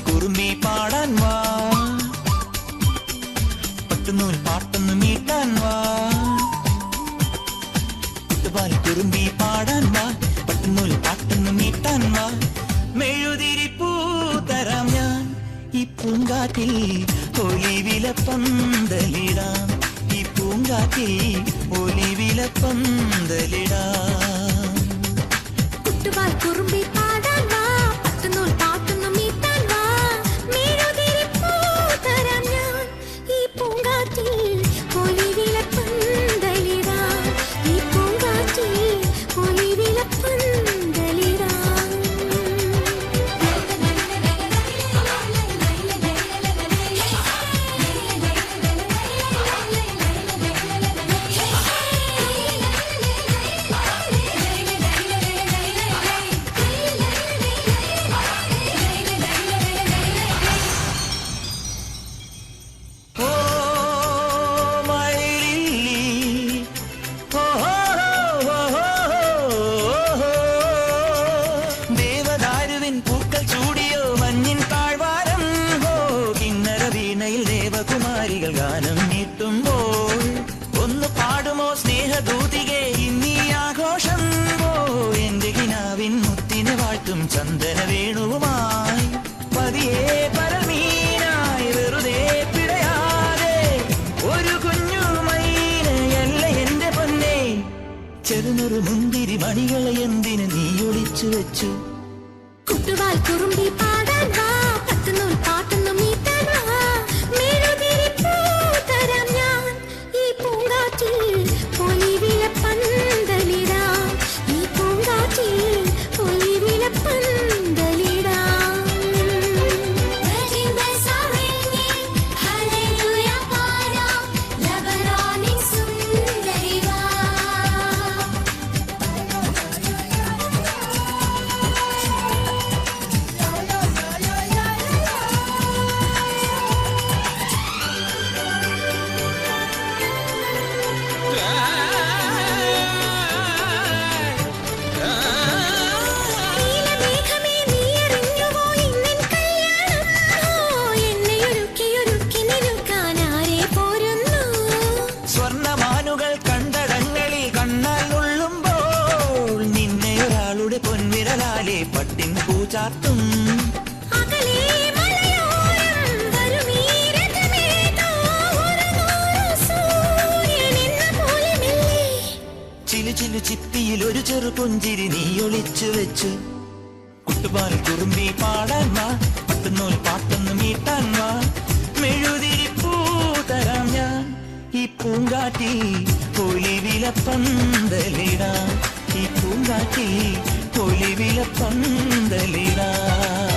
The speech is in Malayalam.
കുറുമ്പി പാടാൻ വാ, പട്ടുനൂൽ പാട്ടൊന്നു മീട്ടാൻ വാ. കുട്ടുപാൽ കുറുമ്പി പാടാൻ വാ, പട്ടുനൂൽ പാട്ടൊന്നു മീട്ടാൻ വാ. മെഴുതിരിപ്പൂ തരാം ഞാൻ ഈ പൂങ്കാറ്റിൽ, ഒലിവില പന്തലിടാം. ഈ പൂങ്കാറ്റിൽ ഒലിവില പന്തലിടാം. കുട്ടുപാൽ കുറുമ്പി പാടാൻ വാ, പട്ടുനൂൽ പാട്ടൊന്നു മീട്ടാൻ വാ. മെഴുതിരിപ്പൂ തരാം ഞാൻ ഈ പൂങ്കാറ്റിൽ, ഒലിവില പന്തലിടാം. ഈ പൂങ്കാറ്റിൽ ഒലിവില പന്തലിടാം. പൂക്കൾ ചൂടിയോ മഞ്ഞിൻ താഴ്വാരം, കിന്നര വീണയിൽ ദേവകുമാരികൾ ഗാനം നീട്ടുമ്പോൾ ഒന്ന് പാടുമോ സ്നേഹദൂതികെ ഇന്നീ ആഘോഷം. എന്റെ കിനാവിൻ മുത്തിനെ വാഴ്ത്തും ചന്ദന വേണുവുമായി, പതിയെ പരമീനായി വെറുതെ പിടയാതെ ഒരു കുഞ്ഞു മൈനയല്ല എന്റെ പൊന്നെ. ചെറുനൊരു മുന്തിരി മണികളെ എന്തിന് നീ ഒളിച്ചു വെച്ചു? കുട്ടുപാൽ കുറുമ്പി പാടാൻ വാ, പട്ടുനൂൽ പാട്ടൊന്നു മീട്ടാൻ വാ. മെഴുതിരിപ്പൂ തരാം ഞാൻ ഈ പൂങ്കാറ്റിൽ, ഒലിവില പന്തലിടാം. ഈ പൂങ്കാറ്റിൽ ഒലിവില പന്തലിടാം. സ്വർണമാനുകൾ കണ്ടടങ്ങളിൽ കണ്ണാൽ ഉള്ളുമ്പോൾ നിന്നെ ഒരാളുടെ പൊൻവിരലാലെ പട്ടിൻ പൂചാർത്തും. ചിലു ചിലു ചിപ്പിയിൽ ഒരു ചെറു പുഞ്ചിരി നീ ഒളിച്ചു വെച്ചു. കുട്ടുപാൽ കുറുമ്പി പാടാൻ വാ, പട്ടുനൂൽ പാട്ടൊന്നു മീട്ടാൻ വാ. മെഴുതിരിപ്പൂ തരാം ഞാൻ ഈ പൂങ്കാറ്റിൽ, ഒലിവില പന്തലിടാം. ഈ പൂങ്കാറ്റിൽ ഒലിവില പന്തലിടാം.